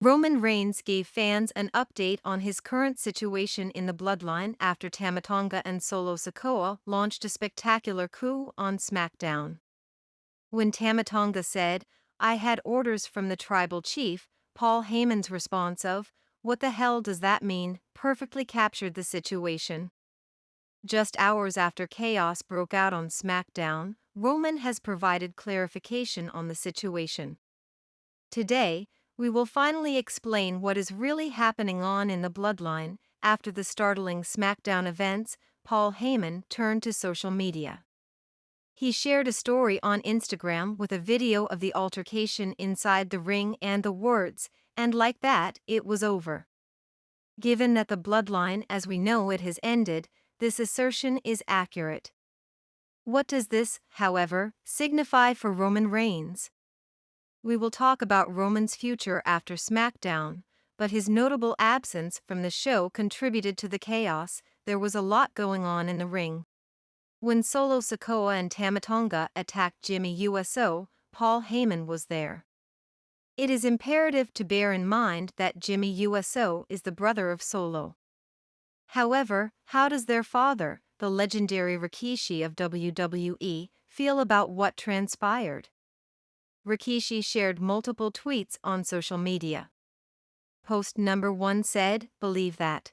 Roman Reigns gave fans an update on his current situation in the Bloodline after Tama Tonga and Solo Sikoa launched a spectacular coup on SmackDown. When Tama Tonga said, "I had orders from the tribal chief," Paul Heyman's response of, "What the hell does that mean?" perfectly captured the situation. Just hours after chaos broke out on SmackDown, Roman has provided clarification on the situation. Today, we will finally explain what is really happening in the Bloodline. After the startling SmackDown events, Paul Heyman turned to social media. He shared a story on Instagram with a video of the altercation inside the ring and the words, "And like that, it was over." Given that the Bloodline as we know it has ended, this assertion is accurate. What does this, however, signify for Roman Reigns? We will talk about Roman's future after SmackDown, but his notable absence from the show contributed to the chaos. There was a lot going on in the ring. When Solo Sikoa and Tama Tonga attacked Jimmy USO, Paul Heyman was there. It is imperative to bear in mind that Jimmy USO is the brother of Solo. However, how does their father, the legendary Rikishi of WWE, feel about what transpired? Rikishi shared multiple tweets on social media. Post number 1 said, "Believe that."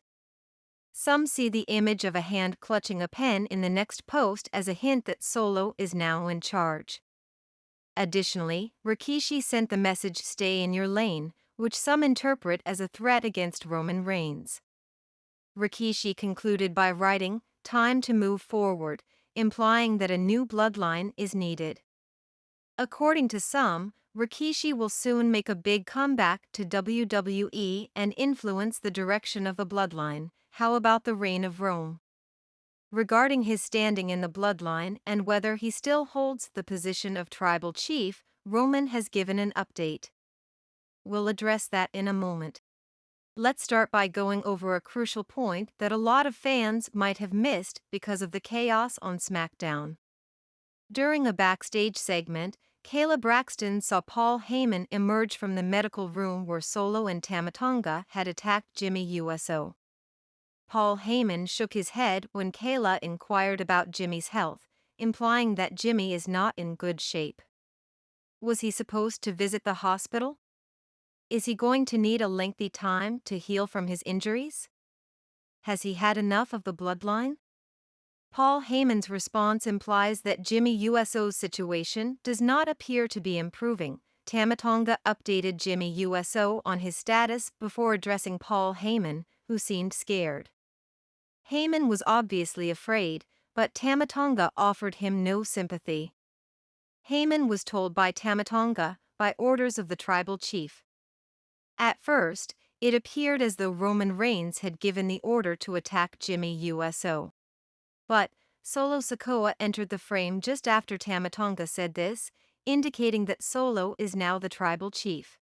Some see the image of a hand clutching a pen in the next post as a hint that Solo is now in charge. Additionally, Rikishi sent the message "Stay in your lane," which some interpret as a threat against Roman Reigns. Rikishi concluded by writing, "Time to move forward," implying that a new bloodline is needed. According to some, Rikishi will soon make a big comeback to WWE and influence the direction of the bloodline. How about the reign of Rome? Regarding his standing in the bloodline and whether he still holds the position of tribal chief, Roman has given an update. We'll address that in a moment. Let's start by going over a crucial point that a lot of fans might have missed because of the chaos on SmackDown. During a backstage segment, Kayla Braxton saw Paul Heyman emerge from the medical room where Solo and Tama Tonga had attacked Jimmy USO. Paul Heyman shook his head when Kayla inquired about Jimmy's health, implying that Jimmy is not in good shape. Was he supposed to visit the hospital? Is he going to need a lengthy time to heal from his injuries? Has he had enough of the bloodline? Paul Heyman's response implies that Jimmy USO's situation does not appear to be improving. Tama Tonga updated Jimmy USO on his status before addressing Paul Heyman, who seemed scared. Heyman was obviously afraid, but Tama Tonga offered him no sympathy. Heyman was told by Tama Tonga, by orders of the tribal chief. At first, it appeared as though Roman Reigns had given the order to attack Jimmy USO. But Solo Sikoa entered the frame just after Tama Tonga said this, indicating that Solo is now the tribal chief.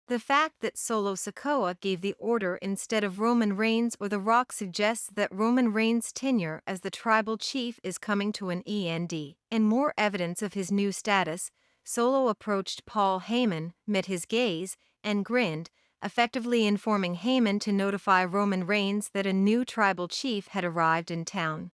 The fact that Solo Sikoa gave the order instead of Roman Reigns or The Rock suggests that Roman Reigns' tenure as the tribal chief is coming to an end, and more evidence of his new status. Solo approached Paul Heyman, met his gaze, and grinned, effectively informing Heyman to notify Roman Reigns that a new tribal chief had arrived in town.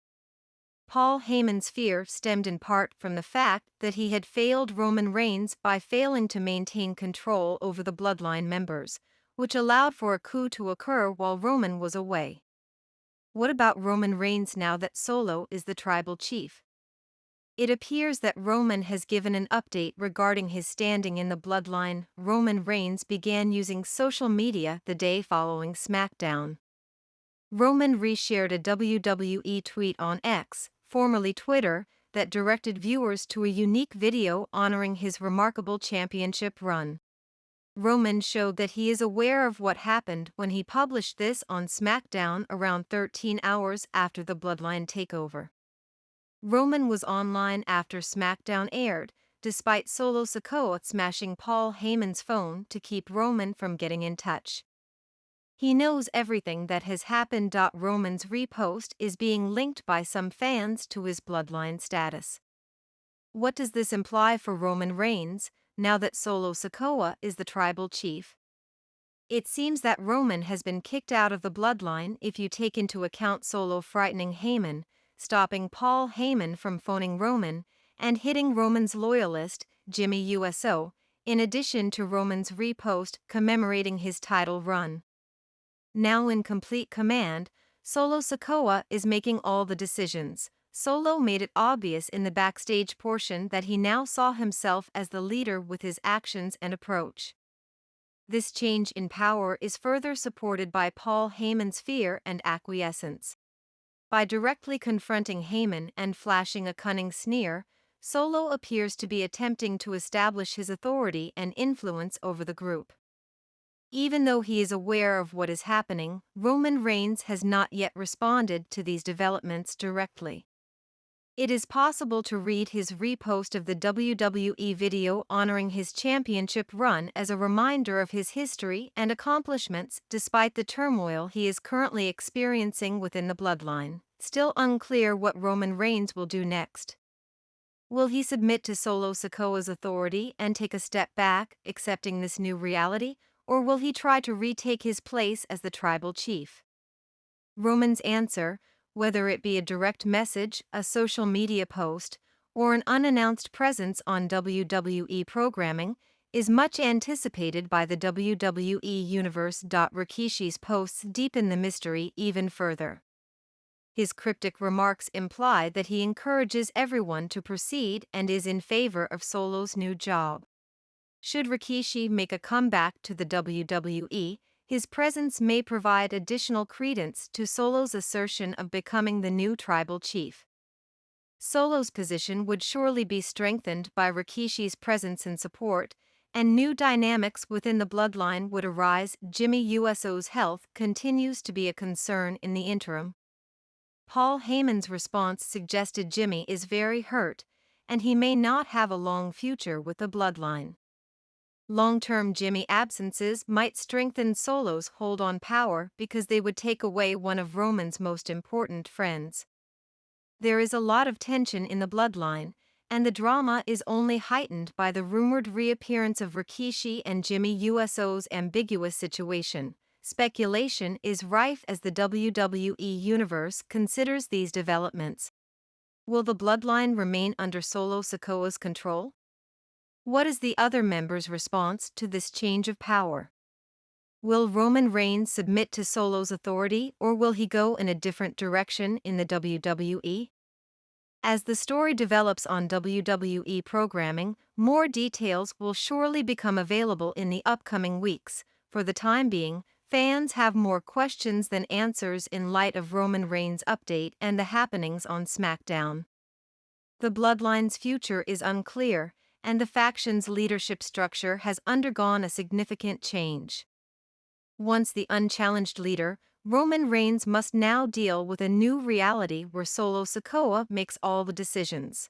Paul Heyman's fear stemmed in part from the fact that he had failed Roman Reigns by failing to maintain control over the bloodline members, which allowed for a coup to occur while Roman was away. What about Roman Reigns now that Solo is the tribal chief? It appears that Roman has given an update regarding his standing in the bloodline. Roman Reigns began using social media the day following SmackDown. Roman reshared a WWE tweet on X, formerly Twitter, that directed viewers to a unique video honoring his remarkable championship run. Roman showed that he is aware of what happened when he published this on SmackDown around 13 hours after the Bloodline takeover. Roman was online after SmackDown aired, despite Solo Sikoa smashing Paul Heyman's phone to keep Roman from getting in touch. He knows everything that has happened. Roman's repost is being linked by some fans to his bloodline status. What does this imply for Roman Reigns, now that Solo Sikoa is the tribal chief? It seems that Roman has been kicked out of the Bloodline if you take into account Solo frightening Heyman, stopping Paul Heyman from phoning Roman, and hitting Roman's loyalist, Jimmy USO, in addition to Roman's repost commemorating his title run. Now in complete command, Solo Sikoa is making all the decisions. Solo made it obvious in the backstage portion that he now saw himself as the leader with his actions and approach. This change in power is further supported by Paul Heyman's fear and acquiescence. By directly confronting Heyman and flashing a cunning sneer, Solo appears to be attempting to establish his authority and influence over the group. Even though he is aware of what is happening, Roman Reigns has not yet responded to these developments directly. It is possible to read his repost of the WWE video honoring his championship run as a reminder of his history and accomplishments despite the turmoil he is currently experiencing within the Bloodline. Still unclear what Roman Reigns will do next. Will he submit to Solo Sikoa's authority and take a step back, accepting this new reality, or will he try to retake his place as the tribal chief? Roman's answer, whether it be a direct message, a social media post, or an unannounced presence on WWE programming, is much anticipated by the WWE Universe. Rikishi's posts deepen the mystery even further. His cryptic remarks imply that he encourages everyone to proceed and is in favor of Solo's new job. Should Rikishi make a comeback to the WWE, his presence may provide additional credence to Solo's assertion of becoming the new tribal chief. Solo's position would surely be strengthened by Rikishi's presence and support, and new dynamics within the Bloodline would arise. Jimmy USO's health continues to be a concern in the interim. Paul Heyman's response suggested Jimmy is very hurt, and he may not have a long future with the Bloodline. Long-term Jimmy absences might strengthen Solo's hold on power because they would take away one of Roman's most important friends. There is a lot of tension in the Bloodline, and the drama is only heightened by the rumored reappearance of Rikishi and Jimmy USO's ambiguous situation. Speculation is rife as the WWE Universe considers these developments. Will the Bloodline remain under Solo Sikoa's control? What is the other members' response to this change of power? Will Roman Reigns submit to Solo's authority, or will he go in a different direction in the WWE? As the story develops on WWE programming, more details will surely become available in the upcoming weeks. For the time being, fans have more questions than answers in light of Roman Reigns' update and the happenings on SmackDown. The Bloodline's future is unclear, and the faction's leadership structure has undergone a significant change. Once the unchallenged leader, Roman Reigns must now deal with a new reality where Solo Sikoa makes all the decisions.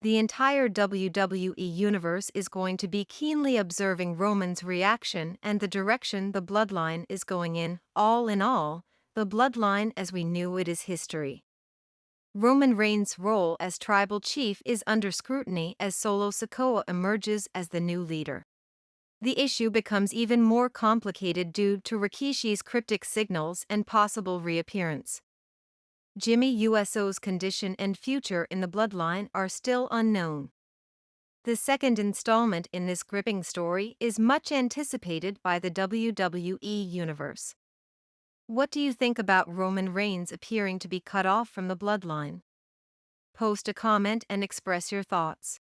The entire WWE Universe is going to be keenly observing Roman's reaction and the direction the Bloodline is going in. All in all, the Bloodline as we knew it is history. Roman Reigns' role as tribal chief is under scrutiny as Solo Sikoa emerges as the new leader. The issue becomes even more complicated due to Rikishi's cryptic signals and possible reappearance. Jimmy USO's condition and future in the Bloodline are still unknown. The second installment in this gripping story is much anticipated by the WWE Universe. What do you think about Roman Reigns appearing to be cut off from the Bloodline? Post a comment and express your thoughts.